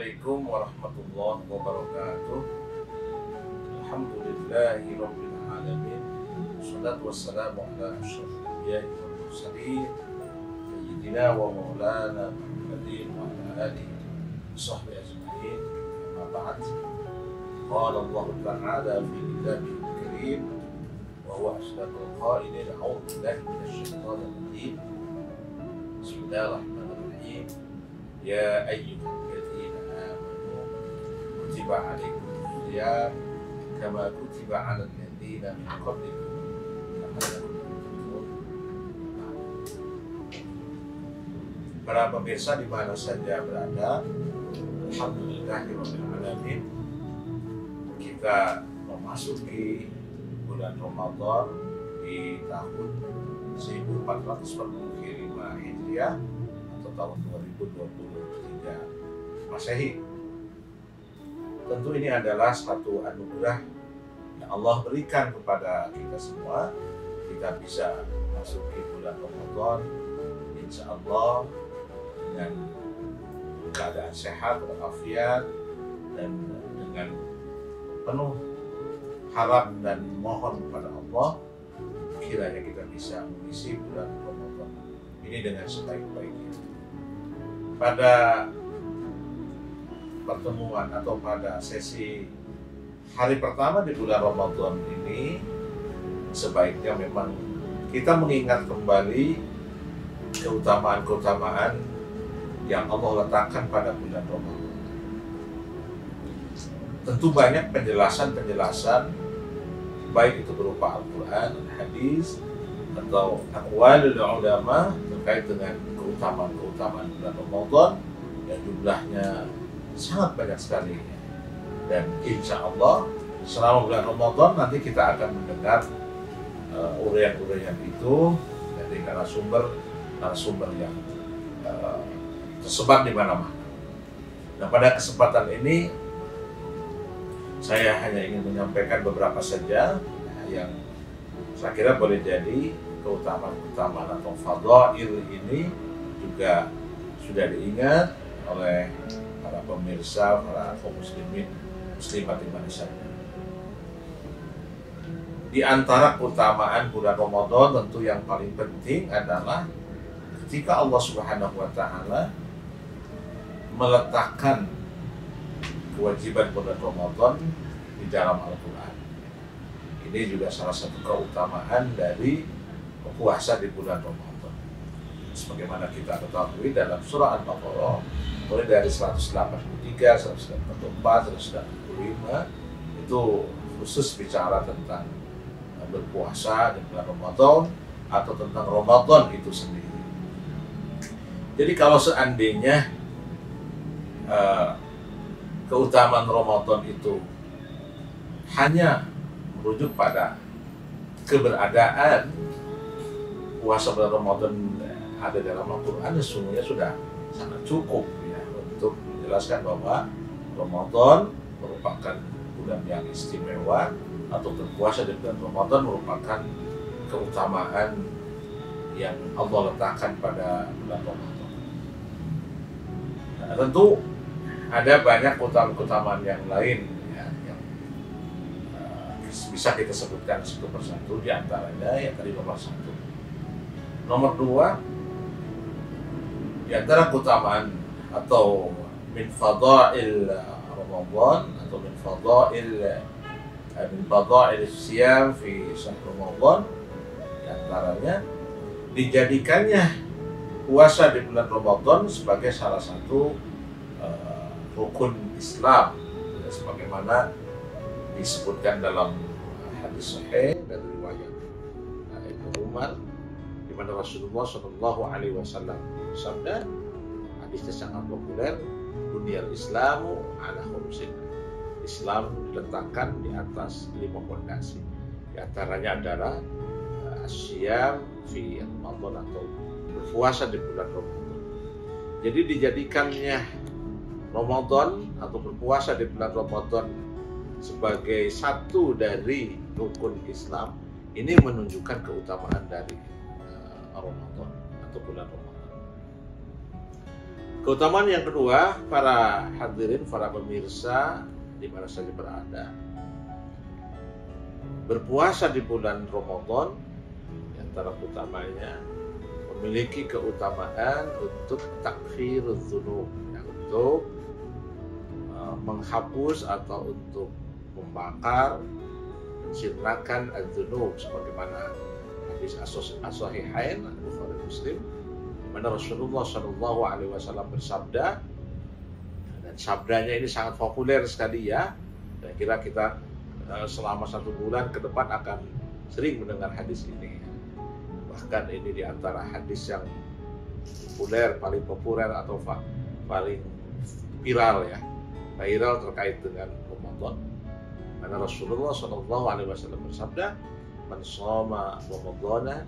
Assalamualaikum warahmatullahi wabarakatuh. Alhamdulillahi rabbil alamin. Wassalatu wassalamu ala asyrafil anbiya'i wal mursalin sayyidina wa maulana Muhammadin wa ala alihi wa sahbihi ajma'in. Amma ba'd. Qala Allah ta'ala fi kitabihil karim wa huwa asdaqul qailin. A'udzu billahi minasy syaithanir rajim. Bismillahirrahmanirrahim. Ya ayyuhalladzina amanu kutiba alaikumus shiyam kama kutiba alal ladzina min qablikum la'allakum tattaqun. Para pemirsa di mana saja berada, alhamdulillahirabbil alamin, kita memasuki bulan Ramadan di tahun 1445 Hijriah atau tahun 2023 Masehi. Tentu ini adalah satu anugerah yang Allah berikan kepada kita semua. Kita bisa memasuki bulan Ramadan insya Allah dengan keadaan sehat, walafiat, dan dengan penuh harap dan mohon kepada Allah kiranya kita bisa mengisi bulan Ramadan ini dengan sebaik-baiknya. Pada pertemuan atau pada sesi hari pertama di bulan Ramadan ini, sebaiknya memang kita mengingat kembali keutamaan-keutamaan yang Allah letakkan pada bulan Ramadan. Tentu banyak penjelasan-penjelasan, baik itu berupa Al-Quran, hadis, atau aqwalul ulama terkait dengan keutamaan-keutamaan bulan Ramadan yang jumlahnya sangat banyak sekali. Dan insya Allah selama bulan Ramadan nanti kita akan mendengar uraian-uraian itu dari narasumber yang tersebar di mana-mana. Nah, pada kesempatan ini saya hanya ingin menyampaikan beberapa saja yang saya kira boleh jadi keutamaan-keutamaan atau fadhail ini juga sudah diingat oleh para pemirsa, para kaum muslimin, muslimat di mana saja. Di antara keutamaan bulan Ramadan tentu yang paling penting adalah ketika Allah Subhanahu wa taala meletakkan kewajiban bulan Ramadan di dalam Al-Quran. Ini juga salah satu keutamaan dari puasa di bulan Ramadan. Sebagaimana kita ketahui dalam surah Al-Baqarah, mulai dari 183, 184, 185, itu khusus bicara tentang berpuasa di bulan Ramadan atau tentang Ramadan itu sendiri. Jadi kalau seandainya keutamaan Ramadan itu hanya merujuk pada keberadaan puasa bulan Ramadan ada dalam Al-Quran, sesungguhnya sudah sangat cukup ya, untuk menjelaskan bahwa Ramadan merupakan bulan yang istimewa atau berpuasa di bulan Ramadan merupakan keutamaan yang Allah letakkan pada bulan Ramadan. Nah, tentu ada banyak keutamaan yang lain ya, yang bisa kita sebutkan satu persatu. Di antaranya yang tadi nomor satu. Nomor dua, di antara keutamaan atau min fadail Ramadan atau min fadail siyam fi syahr Ramadan, di antaranya dijadikannya puasa di bulan Ramadan sebagai salah satu rukun Islam, sebagaimana disebutkan dalam hadis sahih dari riwayat Ibnu Umar, di mana Rasulullah Shallallahu Alaihi Wasallam bersabda, hadisnya sangat populer, "Bunyal Islamu ala khumsin." Islam diletakkan di atas 5 fondasi. Di antaranya adalah asyam fi Ramadan atau berpuasa di bulan Ramadan. Jadi dijadikannya Ramadan atau berpuasa di bulan Ramadan sebagai satu dari rukun Islam, ini menunjukkan keutamaan dari Ramadan atau bulan Ramadan. Keutamaan yang kedua, para hadirin, para pemirsa di mana saja berada, berpuasa di bulan Ramadan di antara utamanya memiliki keutamaan untuk takfiruz dzunub, untuk menghapus atau untuk membakar, menjernihkan az-dzunub, sebagaimana hadis as-sahihain Bukhari Muslim, di mana Rasulullah Shallallahu Alaihi Wasallam bersabda, dan sabdanya ini sangat populer sekali ya. Saya kira kita selama 1 bulan ke depan akan sering mendengar hadis ini. Bahkan ini di antara hadis yang populer, paling populer atau paling viral ya, viral terkait dengan Ramadan. Karena Rasulullah Shallallahu Alaihi Wasallam bersabda, "Man shoma Ramadana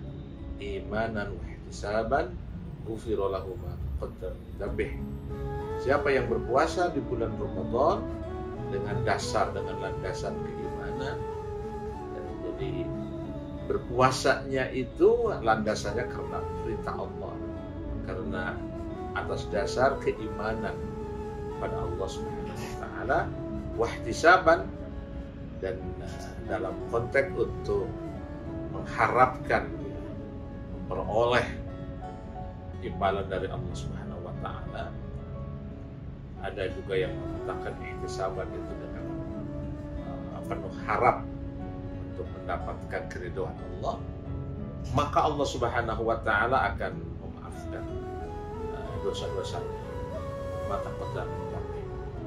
imanan wa ihtisaban, ghufira lahu ma taqaddama min dzambih." Siapa yang berpuasa di bulan Ramadan dengan landasan keimanan, jadi berpuasanya itu landasannya karena perintah Allah, karena atas dasar keimanan pada Allah Subhanahu wa taala, wahtisaban, dan dalam konteks untuk mengharapkan memperoleh imbalan dari Allah Subhanahu wa taala. Ada juga yang mengatakan ihtisaban itu dengan penuh harap untuk mendapatkan keridhaan Allah, maka Allah Subhanahu wa taala akan memaafkan dosa-dosanya. Mata pada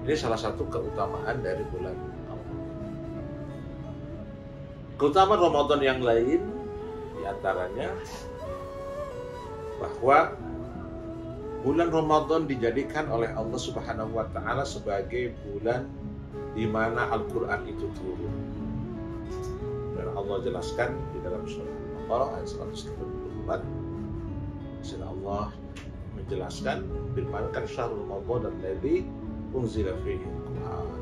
ini salah satu keutamaan dari bulan Ramadan. Keutamaan Ramadan yang lain diantaranya bahwa bulan Ramadan dijadikan oleh Allah Subhanahu wa taala sebagai bulan di mana Al-Qur'an itu turun. Dan Allah jelaskan di dalam surah Al-Baqarah ayat 134. Sehingga Allah menjelaskan, firmankan syahrul Ramadan alladzi unzila fihi al-Qur'an.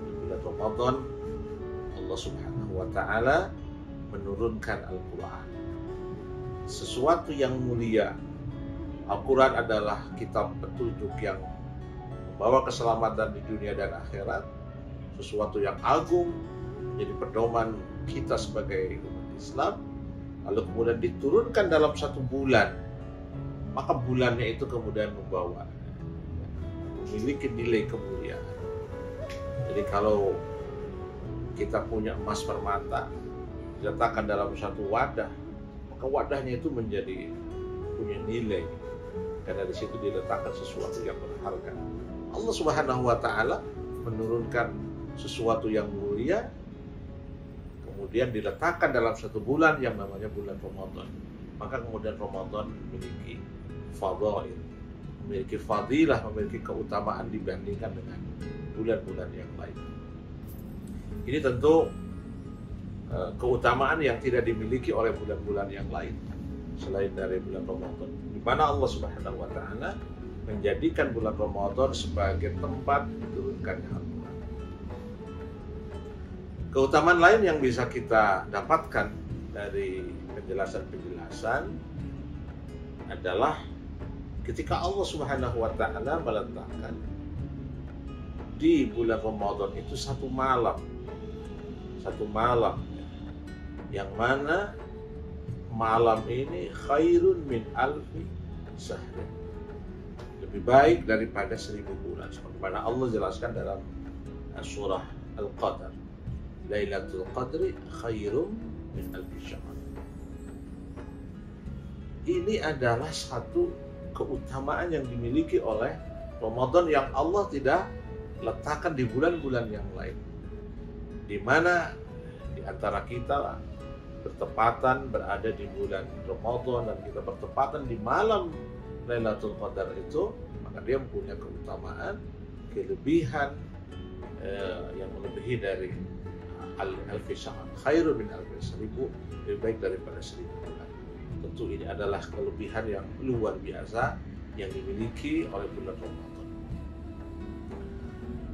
Di bulan Ramadan Allah Subhanahu wa taala menurunkan Al-Qur'an. Sesuatu yang mulia. Al-Quran adalah kitab petunjuk yang membawa keselamatan di dunia dan akhirat, sesuatu yang agung, jadi pedoman kita sebagai umat Islam, lalu kemudian diturunkan dalam 1 bulan, maka bulannya itu kemudian memiliki nilai kemuliaan. Jadi kalau kita punya emas permata diletakkan dalam 1 wadah, maka wadahnya itu menjadi punya nilai, karena di situ diletakkan sesuatu yang berharga. Allah Subhanahu wa taala menurunkan sesuatu yang mulia, kemudian diletakkan dalam 1 bulan yang namanya bulan Ramadan. Maka kemudian Ramadan memiliki fadail, memiliki fadilah, memiliki keutamaan dibandingkan dengan bulan-bulan yang lain. Ini tentu keutamaan yang tidak dimiliki oleh bulan-bulan yang lain selain dari bulan Ramadan, di mana Allah Subhanahu wa taala menjadikan bulan Ramadan sebagai tempat diturunkannya Al-Quran. Keutamaan lain yang bisa kita dapatkan dari penjelasan-penjelasan adalah ketika Allah Subhanahu wa taala meletakkan di bulan Ramadan itu 1 malam, yang mana malam ini khairun min alfi sahrin, lebih baik daripada 1000 bulan, sebagaimana Allah jelaskan dalam surah Al-Qadr, Lailatul Qadri khairum min alfi syahr. Ini adalah satu keutamaan yang dimiliki oleh Ramadan yang Allah tidak letakkan di bulan-bulan yang lain, di mana di antara kita bertepatan berada di bulan Ramadan dan kita bertepatan di malam Lailatul Qadar itu, maka dia mempunyai keutamaan, kelebihan yang melebihi dari alfi syahr, khairu min alfi, 1000, lebih baik daripada 1000 bulan. Tentu ini adalah kelebihan yang luar biasa yang dimiliki oleh bulan Ramadan.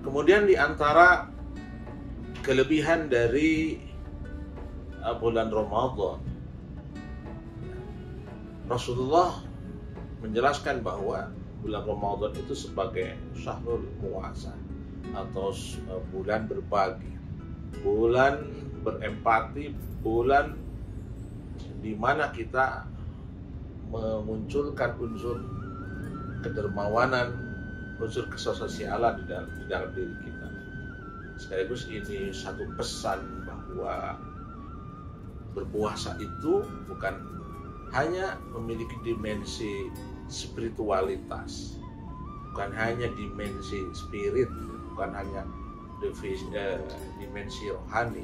Kemudian di antara kelebihan dari bulan Ramadan, Rasulullah menjelaskan bahwa bulan Ramadan itu sebagai syahrul puasa atau bulan berbagi, bulan berempati, bulan di mana kita memunculkan unsur kedermawanan, unsur kesosialan di dalam diri kita. Sekaligus ini satu pesan bahwa berpuasa itu bukan hanya memiliki dimensi spiritualitas, bukan hanya dimensi spirit, bukan hanya dimensi rohani,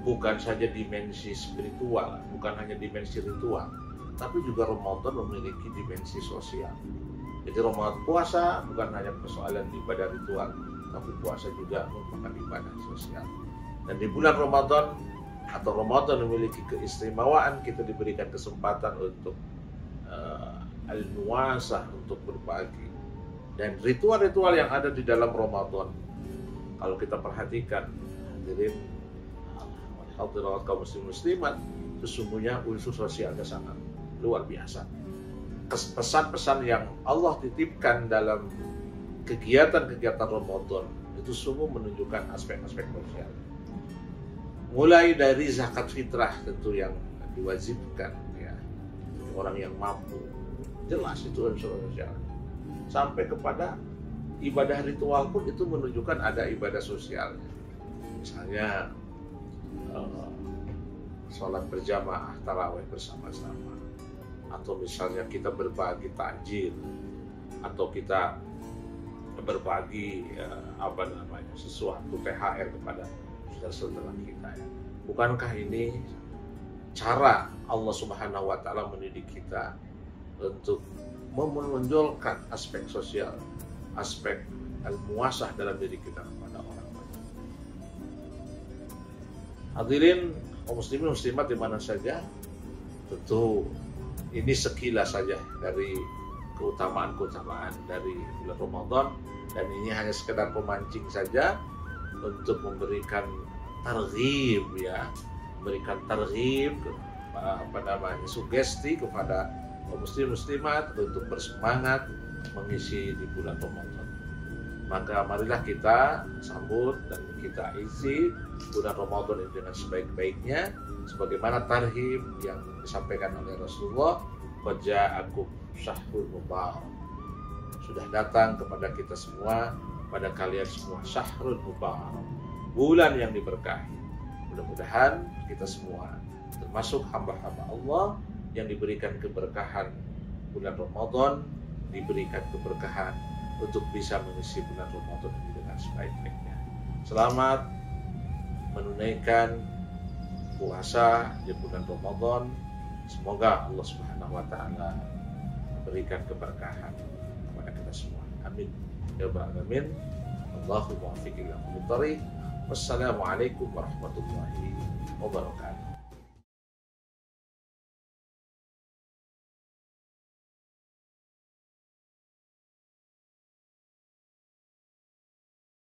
bukan saja dimensi spiritual, bukan hanya dimensi ritual, tapi juga Ramadan memiliki dimensi sosial. Jadi Ramadan puasa bukan hanya persoalan ibadah ritual, tapi puasa juga merupakan ibadah sosial. Dan di bulan Ramadan atau Ramadan memiliki keistimewaan, kita diberikan kesempatan untuk al-muasah, untuk berbagi. Dan ritual-ritual yang ada di dalam Ramadan, kalau kita perhatikan, hadirin hadirat kaum muslimat, sesungguhnya unsur sosialnya sangat luar biasa. Pesan-pesan yang Allah titipkan dalam kegiatan-kegiatan Ramadan itu semua menunjukkan aspek-aspek sosial. Mulai dari zakat fitrah tentu yang diwajibkan ya, orang yang mampu, jelas itu unsur sosial. Sampai kepada ibadah ritual pun itu menunjukkan ada ibadah sosial. Misalnya sholat berjamaah, tarawih bersama-sama, atau misalnya kita berbagi takjil, atau kita berbagi sesuatu THR kepada saudara kita ya. Bukankah ini cara Allah Subhanahu wa taala mendidik kita untuk menonjolkan aspek sosial, aspek al-muasah dalam diri kita kepada orang lain. Hadirin kaum muslimin muslimat di mana saja, tentu ini sekilas saja dari keutamaan-keutamaan dari bulan Ramadan, dan ini hanya sekedar pemancing saja untuk memberikan targhib ya, memberikan targhib, sugesti kepada kaum muslim muslimat untuk bersemangat mengisi di bulan Ramadan. Maka marilah kita sambut dan kita isi bulan Ramadan ini dengan sebaik-baiknya, sebagaimana tarhib yang disampaikan oleh Rasulullah, qad ja'akum syahrul mubarak. Sudah datang kepada kita semua, pada kalian semua, syahrul mubarak, bulan yang diberkahi. Mudah-mudahan kita semua termasuk hamba-hamba Allah yang diberikan keberkahan bulan Ramadan, diberikan keberkahan untuk bisa mengisi bulan Ramadan ini dengan sebaik-baiknya. Selamat menunaikan puasa di bulan Ramadan. Semoga Allah Subhanahu wa taala berikan keberkahan kepada kita semua. Amin ya rabbal alamin. Allahumma waffiq ila thariq. Wassalamualaikum warahmatullahi wabarakatuh.